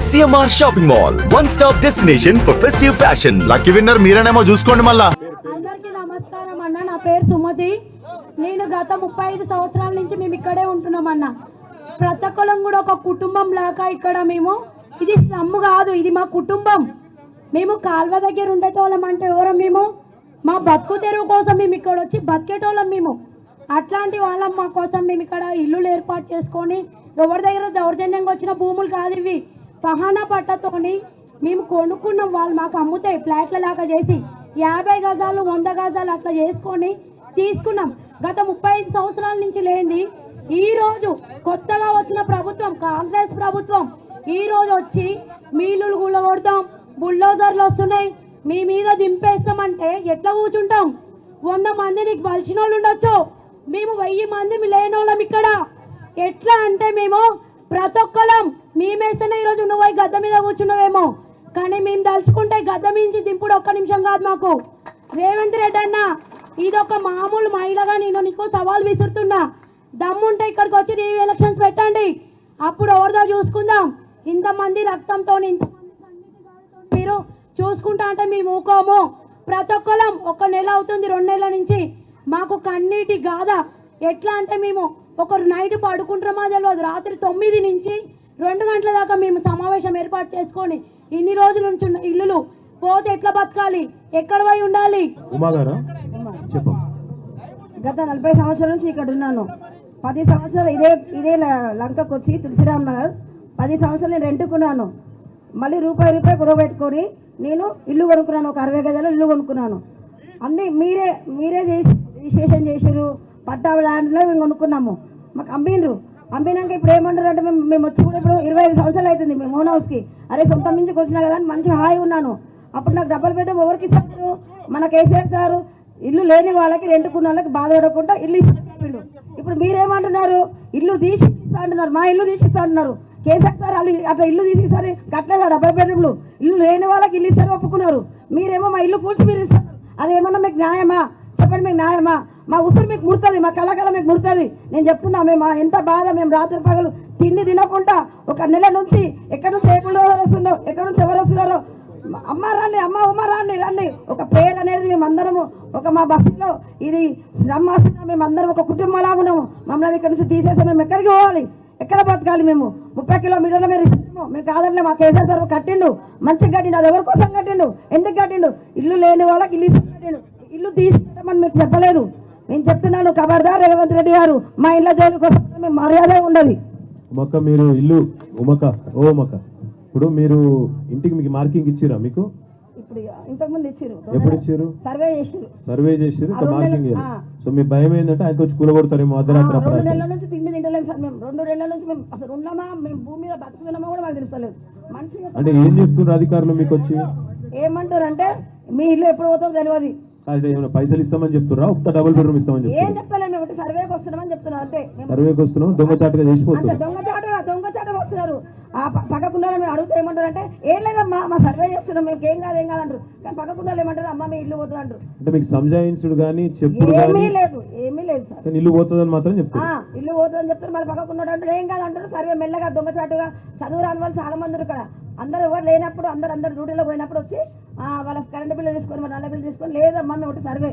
CMR shopping mall, one stop destination for festive fashion. Lucky winner మీరేనేమో చూసుకోండి మళ్ళా. అందరికీ నమస్కారం అన్న, నా పేరు సుమతి. నేను గత 35 సంవత్సరాల నుంచి మేము ఇక్కడే ఉంటున్నామన్న. ప్రతి ఒక్కరం కూడా ఒక కుటుంబం లాగా ఇక్కడ మేము. ఇది సమ్ము కాదు, ఇది మా కుటుంబం. మేము కాల్వ దగ్గర ఉండేటోళ్ళం అంటే ఎవరం మేము? మా బతుకు తెరువు కోసం మేము ఇక్కడ వచ్చి బతికేటోళ్ళం మేము. అట్లాంటి వాళ్ళం మా కోసం మేము ఇక్కడ ఇల్లులు ఏర్పాటు చేసుకొని, ఎవరి దగ్గర దౌర్జన్యంగా వచ్చిన భూములు కాదు ఇవి. పహానా పట్టతోని మేము కొనుక్కున్నాం. వాళ్ళు మాకు అమ్ముతాయి ఫ్లాట్ల లాగా చేసి 50 గజాలు 100 గజాలు అట్లా చేసుకొని తీసుకున్నాం. గత 35 సంవత్సరాల నుంచి లేనిది ఈ రోజు కొత్తగా వచ్చిన ప్రభుత్వం, కాంగ్రెస్ ప్రభుత్వం, ఈ రోజు వచ్చి మీలులు గుల్లగొడతాం, బుల్డోజర్లు వస్తున్నాయి, మీ మీద దింపేస్తామంటే ఎట్లా కూర్చుంటాం? 100 మంది నీకు బలిసిన వాళ్ళు ఉండొచ్చు, మేము 1000 మంది లేనోళ్ళం ఇక్కడ. ఎట్లా అంటే మేము ప్రతి ఒక్కరం మేమేస్తేనే ఈరోజు నువ్వు గద్ద మీద కూర్చున్నావేమో, కానీ మేము దలుచుకుంటే గద్ద మించి దింపుడు ఒక్క నిమిషం కాదు మాకు. రేవంత్ రెడ్డి అన్న, ఇదొక మామూలు మహిళగా నేను నీకు సవాల్ విసురుతున్నా. దమ్ముంటే ఇక్కడికి వచ్చి రీవ్యూ ఎలక్షన్స్ పెట్టండి, అప్పుడు ఎవరిదో చూసుకుందాం. ఇంతమంది రక్తంతో మీరు చూసుకుంటా అంటే మేము ఊకోము. ప్రతి ఒక్కరం 1 నెల అవుతుంది, 2 నెలల నుంచి మాకు కన్నీటి గాథ. ఎట్లా అంటే మేము ఒకరు నైట్ పడుకుంటామో తెలియదు, రాత్రి 9 నుంచి 2 గంటల దాకా మేము సమావేశం ఏర్పాటు చేసుకొని ఇన్ని రోజుల నుంచి ఉన్న ఇల్లులు పోతే ఎట్లా బతకాలి, ఎక్కడ పోయి ఉండాలి? గత 40 సంవత్సరాల నుంచి ఇక్కడ ఉన్నాను. 10 సంవత్సరాలు ఇదే లంకకు వచ్చి తులసిరామ్ నగర్ 10 సంవత్సరాలు నేను రెంటుకున్నాను. మళ్ళీ రూపాయి కూడబెట్టుకొని నేను ఇల్లు కొనుక్కున్నాను. ఒక 60 గజాలు ఇల్లు కొనుక్కున్నాను. అన్నీ మీరే రిజిస్ట్రేషన్ చేసారు. పట్టా ల్యాండ్లో మేము కొనుక్కున్నాము. మాకు అమ్మినాక ఇప్పుడు ఏమంటారు అంటే మేము వచ్చి కూడా ఇప్పుడు 25 సంవత్సరాలు అవుతుంది మేము ఓన్ హౌస్కి. అరే సొంతం నుంచి వచ్చినా కదా అని మంచి హాయి ఉన్నాను. అప్పుడు నాకు డబల్ బెడ్రూమ్ ఎవరికి ఇస్తారు? మన కేసీఆర్ సారు ఇల్లు లేని వాళ్ళకి, రెంటుకున్న వాళ్ళకి బాధపడకుండా ఇల్లు ఇస్తాడు. ఇప్పుడు మీరేమంటున్నారు? ఇల్లు తీసిస్తా అంటున్నారు, మా ఇల్లు తీసిస్తా అంటున్నారు. కేసీఆర్ సార్ వాళ్ళు అట్లా ఇల్లు తీసిస్తారు, కట్టలేదు డబల్ బెడ్రూమ్లు. ఇల్లు లేని వాళ్ళకి ఇల్లు ఇస్తారు, ఒప్పుకున్నారు. మీరేమో మా ఇల్లు కూర్చి మీరు ఇస్తారు. అదేమన్నా మీకు న్యాయమా? చెప్పండి, మీకు న్యాయమా? మా ఉసురు మీకు ముడుతుంది, మా కళాకళ మీకు ముడుతుంది. నేను చెప్తున్నా, మేము ఎంత బాధ. మేము రాత్రి పగలు తిండి తినకుండా 1 నెల నుంచి ఎక్కడి నుంచి ఏ పుల్లోజర్ వస్తుందో, ఎక్కడి నుంచి ఎవరు వస్తున్నారో, అమ్మ రండి, అమ్మ ఉమ్మ రండి. ఒక పేరు అనేది మేమందరము మా బస్సులో ఇది నమ్మాస్తున్నా. మేమందరం ఒక కుటుంబంలాగా ఉన్నాము. మమ్మల్ని ఇక్కడ నుంచి తీసేస్తే మేము ఎక్కడికి పోవాలి? ఎక్కడ బతకాలి? మేము 30 కిలోమీటర్ల మేము ఇస్తాము. మేము కాదంటే మా కేసీఆర్ సార్ కట్టిండు, మంచిగా కట్టిండు. అది ఎవరి కోసం కట్టిండు? ఎందుకు కట్టిండు? ఇల్లు లేని వాళ్ళకి ఇల్లు కట్టిండు. ఇల్లు తీసుకుంటామని మీకు చెప్పలేదు. నేను చెప్తున్నాను, ఖబర్దార్ రేవంత్ రెడ్డి గారు, మా ఇళ్ళ జోలికి వస్తే మేము మర్యాద ఉండదు. మీరు ఇల్లు ఇప్పుడు మీరు ఇంటికి మీకు మార్కింగ్ ఇచ్చిరా? మీకు ఇప్పుడు ఇంతకుముందు ఇచ్చారు. ఎప్పుడు ఇచ్చారు? సర్వే చేసారు మార్కింగ్. సో మీ భయం ఏంటంటే ఆయనకు వచ్చి కూలగొడతారేమో అర్ధరాత్రి. 2 నెలల నుంచి తిండి తింటలేము సార్. మేము 2 నెలల నుంచి మేము అసలు ఉన్నామా, మేము భూమి మీద బతుకుతున్నామా కూడా మాకు తెలుస్తలేదు. మనిషి అంటే ఏం చెప్తున్నారు అధికారులు మీకు వచ్చి? ఏమంటారు అంటే మీ ఇల్లు ఎప్పుడు పోతుందో తెలియదు. ఏమైనా పైసలు ఇస్తామని చెప్తురా? ఒక డబుల్ బెడ్రూమ్ ఇస్తామని చెప్తారు. ఏం చెప్తలేము, మేము సర్వేకి వస్తున్నామని చెప్తున్నాం అంతే. సర్వేకి వస్తున్నాం, దొంగచాటుగా చేసిపోతారు. దొంగచాటుగా వస్తున్నారు. ఆ పక్కకున్న మేము అడుగుతా ఏమంటారు అంటే, ఏం లేదమ్మా మా సర్వే చేస్తున్నాం, మేము ఏం కాదంటారు. కానీ పక్కకున్న ఏమంటారు, అమ్మ మీ ఇల్లు పోతుంది అంటారు. అంటే మీకు సంజాయించుడు కానీ చెప్పుడు ఏమీ లేదు సార్. ఇల్లు పోతుందని మాత్రం చెప్తారు. ఇల్లు పోతుందని చెప్తారు. మరి పక్కకున్నాడు అంటే ఏం కాదంటారు. సర్వే మెల్లగా దొంగచాటుగా చదువు రాని వాళ్ళు చాలా మంది ఇక్కడ. అందరూ ఎవరు లేనప్పుడు అందరు డ్యూటీలో పోయినప్పుడు వచ్చి వాళ్ళ కరెంట్ బిల్లు తీసుకొని, మరి నల్ల బిల్లు తీసుకొని, లేదమ్మా మేము ఒకటి సర్వే.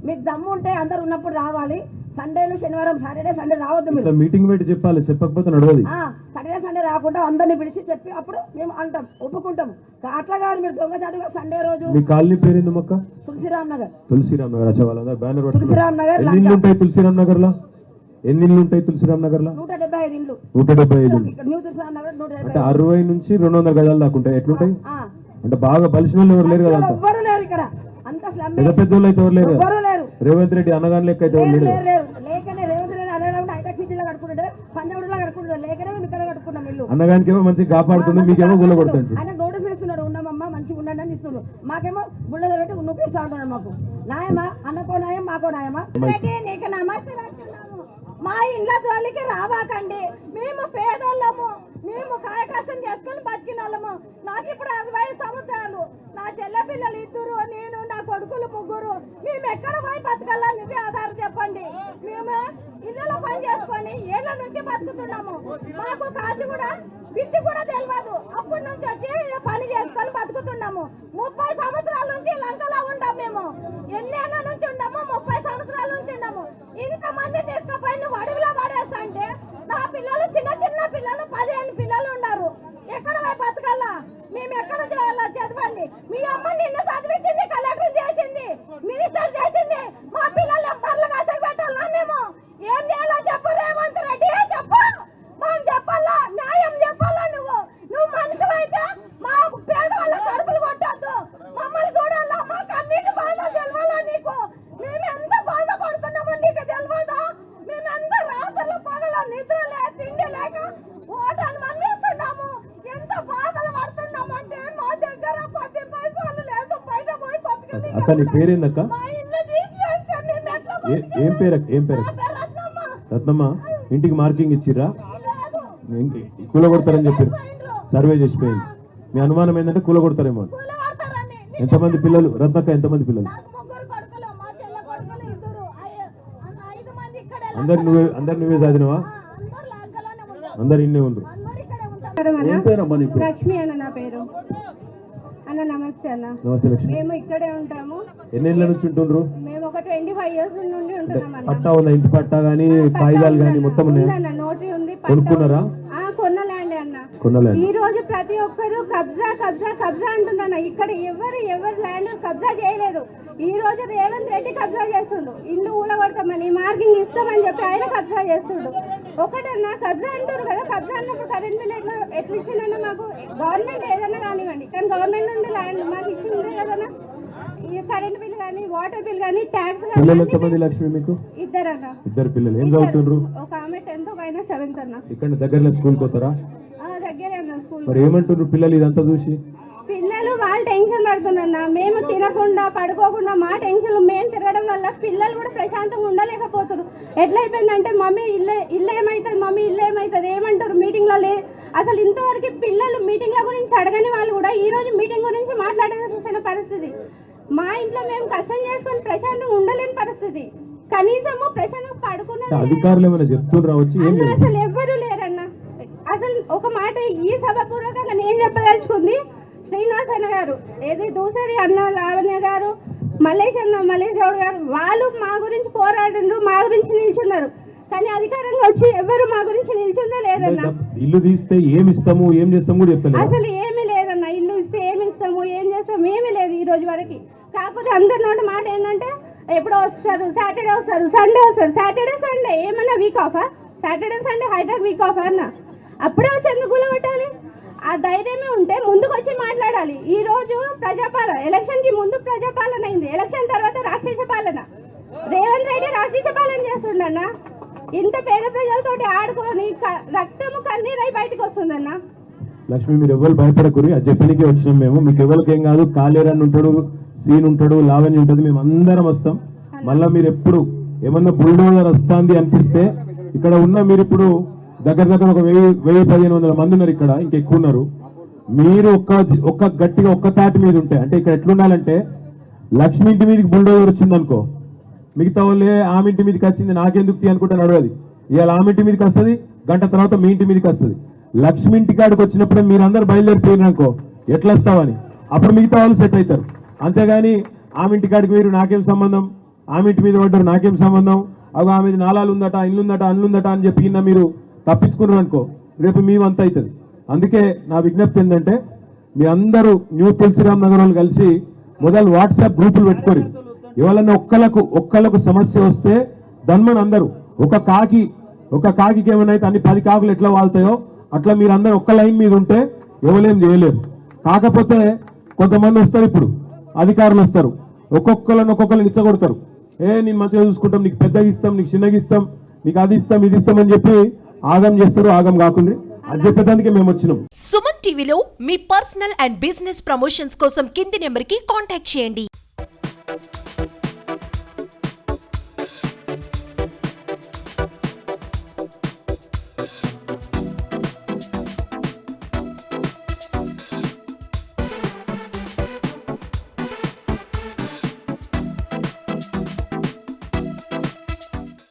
మీకు దమ్ము ఉంటే అందరు ఉన్నప్పుడు రావాలి. సండేలు శనివారం సాటర్డే సండే రావద్దు. మీరు మీటింగ్ పెట్టి చెప్పాలి, చెప్పకపోతే నడవదు. సాటర్డే సండే రాకుండా అందరినీ పిలిచి చెప్పి అప్పుడు మేము అంటాం, ఒప్పుకుంటాం. అట్లా కాదు మీరు దొంగచాటుగా సండే రోజు. మీ కాలనీ పేరు మొక్క? తులసిరామ్ నగర్. వాళ్ళందరూ బ్యానర్ తులసిరామ్ నగర్. ఎన్ని ఇల్లు ఉంటాయి తులసిరామ్ నగర్ లో? 175 ఇల్లు. 175 న్యూ తులసిరామ్ నగర్ 175. అంటే 60 నుంచి 200 గజాలు దాకా ఉంటాయి. ఎట్లుంటాయి? అంటే బాగా బలిసిన వాళ్ళు ఎవరు లేరు కదా? ఎవరు లేరు ఇక్కడ. పెద్ద పెద్ద వాళ్ళు అయితే ఎవరు లేరు. రేవంత్ రెడ్డి అన్నగాని లెక్క అయితే ఎవరు లేరు. లేకనే రేవంత్ రెడ్డి అన్నగారు హైటెక్ సిటీలో కట్టుకుంటాడు, పంజాబ్లో కట్టుకుంటాడు. లేకనే మేము ఇక్కడ కట్టుకున్నాం ఇల్లు. అన్నగానికి ఏమో మంచిగా కాపాడుతుంది, మీకేమో గుల్ల కొడుతుంది. ఆయన నోటీస్ వేస్తున్నాడు, ఉన్నామమ్మా మంచిగా ఉండండి అని ఇస్తున్నాడు. మాకేమో బుల్లలు పెట్టి నొప్పిస్తా ఉంటున్నాడు. మాకు న్యాయమా? అన్నకో న్యాయం, మాకో న్యాయమా? నీకు నమస్తే. మా ఇంట్లో జోలికి రావాకండి. మేము పేదోళ్ళము, మేము కాయకష్టం చేసుకుని బతికిన వాళ్ళము. నాకు ఇప్పుడు 65 సంవత్సరాలు. నా చెల్ల పిల్లలు 2, నేను, నా కొడుకులు 3. మేము ఎక్కడ పోయి బతకాలని ఆధారం చెప్పండి. మేము ఇళ్ళలో పని చేసుకొని ఏళ్ల నుంచి బతుకుతున్నాము. మాకు కాజు కూడా బిడ్డ కూడా తెలియదు. అప్పటి నుంచి చేయాలా? మేము ఎక్కడ చేయాలా? చదవండి. మీ అమ్మ నిన్ను చదివించింది, కలెక్టర్ చేసింది, మినిస్టర్ చేసింది. మా పిల్లలు ఎప్పర్లు కాసలు పెట్టాలా? మేము ఏం చేయాలో చెప్పు రేవంత్ రెడ్డి, చెప్పు. మనం చెప్పాలా? న్యాయం చెప్పాలా? నువ్వు మనిషివైతే మా పేదవాళ్ళ కడుపులు కొట్టద్దు. మమ్మల్ని చూడాలా? మాకు అన్నిటి బాధ తెలవాలా నీకు? మేము ఎంత బాధపడుతున్నామో నీకు తెలియదా? మేము ఎంత రాత్రులు పగల నిద్ర లేక తిండి లేక ఓటలు మళ్ళీస్తున్నాము. ఎంత బాధలు పడుతున్నామంటే మా దగ్గర 10 పైసలు లేదు. బయట పోయి అక్క నీ పేరేందక్క? మా ఇల్లు తీసేస్తే మేము ఎట్లా ఏం పేరు? రత్నమ్మ రత్నమ్మ. ఇంటికి మార్కింగ్ ఇచ్చిర్రా? కూలగొడతారని చెప్పారు, సర్వే చేసిపోయింది. మీ అనుమానం ఏంటంటే కూలగొడతారేమో. కూలగొడతారని. ఎంతమంది పిల్లలు రత్నక్క? ఎంతమంది పిల్లలు? నాకు 3 కొడుకులు, మా చెల్ల కొడుకులు 2. 5 మంది ఇక్కడే. అందరు నువ్వే చదివినవా? అందరూ లాంకలోనే ఉంటారు. అందరు ఇన్నే ఉండ్రు. అందరూ ఇక్కడే ఉంటారు. ఏం పేరమ్మా నీకు? లక్ష్మి అన్న నా పేరు. అన్న నమస్తే అన్న. నమస్తే లక్ష్మి. మేము ఇక్కడే ఉంటాము. ఎన్నేళ్ళ నుంచి ఉంటుండ్రు? మేము ఒక 25 ఇయర్స్ నుండి ఉంటున్నాం అన్న. పట్టా ఉందా? ఇంటి పట్టా గానీ కాగితాలు గానీ మొత్తం ఉన్నాయా? ఉందన్న, నోటరీ ఉంది. కొనుక్కున్నారా? కొన్న ల్యాండ్ అన్న. కొనలేదు. ఈ రోజు ప్రతి ఒక్కరు కబ్జా కబ్జా కబ్జా అంటున్నాను. ఇక్కడ ఎవరు ల్యాండ్ కబ్జా చేయలేదు. ఈ రోజు రేవంత్ రెడ్డి కబ్జా చేస్తుండు. ఇల్లు ఊలగొడతామని, మార్కింగ్ ఇస్తామని చెప్పి ఆయన కబ్జా చేస్తుండు. ఒకటన్నా కబ్జా అంటారు కదా, కబ్జా అన్నప్పుడు కరెంట్ బిల్ ఎట్లా ఇచ్చిందన్నా? మాకు గవర్నమెంట్ ఏదన్నా కానివ్వండి, కానీ గవర్నమెంట్ నుండి ల్యాండ్ మాకు ఇచ్చింది కదన్నా. ఈ కరెంట్ బిల్ కానీ, వాటర్ బిల్ కానీ, ట్యాక్స్ పిల్లలు ఎంతమంది లక్ష్మి మీకు? 2 అన్న. 2 పిల్లలు. ఏం చదువుతుండ్రు? ఒక ఆమె 10th, ఒక ఆయన 7th అన్న. ఇక్కడ దగ్గరలో స్కూల్ పోతారా? దగ్గరే అన్న స్కూల్. మరి ఏమంటుండ్రు పిల్లలు ఇదంతా చూసి? పిల్లలు వాళ్ళు టెన్షన్ పడుతున్నా. మేము తినకుండా పడుకోకుండా మా టెన్షన్ మేము తిరగడం వల్ల పిల్లలు కూడా ప్రశాంతంగా ఉండలేకపోతున్నారు. ఎట్లయిపోయిందంటే మమ్మీ ఇల్లు ఏమవుతుంది, మమ్మీ ఇల్లు ఏమవుతుంది ఏమంటారు మీటింగ్లో అసలు ఇంతవరకు పిల్లలు మీటింగ్ల గురించి అడగని వాళ్ళు కూడా ఈ రోజు మీటింగ్ గురించి మాట్లాడాల్సిన పరిస్థితి. మా ఇంట్లో మేము కష్టం చేసుకొని ప్రశాంతంగా ఉండలేని పరిస్థితి. కనీసము ప్రశాంతంగా పడుకున్న అధికారులు ఏమైనా చెప్తుండ్రా వచ్చి? అసలు ఎవ్వరూ లేరన్న. అసలు ఒక మాట ఈ సభాపూర్వకంగా నేను చెప్పదలుచుకుంది, శ్రీనివాసన్న గారు, ఏది దూసరి అన్న లావణ్య గారు, మల్లేష్ గౌడ్ గారు, వాళ్ళు మా గురించి పోరాడినారు, మా గురించి నిల్చున్నారు. కానీ అధికారంగా వచ్చి ఎవరు మా గురించి నిల్చుందే లేదన్న. ఇల్లు తీస్తే ఏమి ఇస్తాము ఏం చేస్తాము కూడా చెప్తాను. అసలు ఏమీ లేదన్న. ఇల్లు ఇస్తే ఏమి ఇస్తాము ఏం చేస్తాము ఏమీ లేదు ఈ రోజు వరకు. కాకపోతే అందరి నోటి మాట ఏంటంటే ఎప్పుడో వస్తారు, సాటర్డే వస్తారు, సండే వస్తారు. సాటర్డే సండే ఏమన్నా వీక్ ఆఫా? Saturday Sunday Hyderabad week off అన్న. అప్పుడే వచ్చి ఎందుకు కూలగొట్టాలి? ఆ ధైర్యమే ఉంటే ముందుకు వచ్చి మాట్లాడాలి. ఈ రోజు ప్రజాపాలన, ఎలక్షన్ కి ముందు ప్రజాపాలన అయింది, ఎలక్షన్ తర్వాత రాక్షస పాలన. రేవంత్ రెడ్డి రాక్షస పాలన చేస్తుండన్న. ఇంత పేద ప్రజలతోటి ఆడుకొని రక్తము కన్నీరై బయటకు వస్తుందన్న. లక్ష్మి మీరు ఎవరు భయపడకూరి, అది చెప్పడానికి వచ్చినాం మేము. మీకు ఎవరికి ఏం కాదు. కాలేరన్ ఉంటాడు, సీన్ ఉంటాడు, లావణ్య ఉంటుంది, మేము అందరం వస్తాం. మళ్ళీ మీరు ఎప్పుడు ఏమన్నా బుల్డోజర్ వస్తుంది అనిపిస్తే ఇక్కడ ఉన్న మీరు ఇప్పుడు దగ్గర ఒక 1000-1500 మంది ఉన్నారు ఇక్కడ, ఇంకెక్కువ ఉన్నారు. మీరు ఒక్క గట్టిగా ఒక్క తాటి మీద ఉంటే, అంటే ఇక్కడ ఎట్లుండాలంటే లక్ష్మి ఇంటి మీదకి బుల్డోజర్ వచ్చింది అనుకో, మిగతా వాళ్ళే ఆమె ఇంటి మీదకి వచ్చింది నాకెందుకు తీ అనుకుంటే నడవది. ఇవాళ ఆమె ఇంటి మీదకి వస్తుంది, గంట తర్వాత మీ ఇంటి మీదకి వస్తుంది. లక్ష్మి ఇంటి కాడికి వచ్చినప్పుడే మీరు అందరు బయలుదేరిపోయినారు అనుకో, ఎట్లా వస్తావని అప్పుడు మిగతా వాళ్ళు సెట్ అవుతారు. అంతేగాని ఆమె ఇంటి కాడికి మీరు నాకేం సంబంధం, ఆమె ఇంటి మీద పడ్డారు నాకేం సంబంధం, అవి ఆమె నాలాలు ఉందట, ఇల్లుందట, అన్నుందట అని చెప్పి మీరు తప్పించుకున్నారు అనుకో, రేపు మేమంత అవుతుంది. అందుకే నా విజ్ఞప్తి ఏంటంటే మీ అందరూ న్యూ తులసిరామ్ నగర్ వాళ్ళు కలిసి మొదలు వాట్సాప్ గ్రూపులు పెట్టుకోరు. ఎవరన్నా ఒక్కళ్ళకు సమస్య వస్తే దన్మని అందరూ ఒక కాకి ఏమైనా అన్ని 10 కాకులు ఎట్లా వాళ్తాయో అట్లా మీరు అందరూ ఒక్క లైన్ మీద ఉంటే ఎవరేం చేయలేరు. కాకపోతే కొంతమంది వస్తారు, ఇప్పుడు అధికారులు వస్తారు, ఒక్కొక్కరిని ఇచ్చగొడతారు. నేను మంచిగా చూసుకుంటాం, నీకు పెద్దగా ఇస్తాం, నీకు చిన్నగా ఇస్తాం, నీకు అది ఇస్తాం ఇది ఇస్తామని చెప్పి ఆగం చేస్తారు. ఆగం కాకుండా అది చెప్పేదానికి మేము వచ్చినాం. సుమన్ టీవీలో మీ పర్సనల్ అండ్ బిజినెస్ ప్రమోషన్స్ కోసం కింది నెంబర్కి కాంటాక్ట్ చేయండి.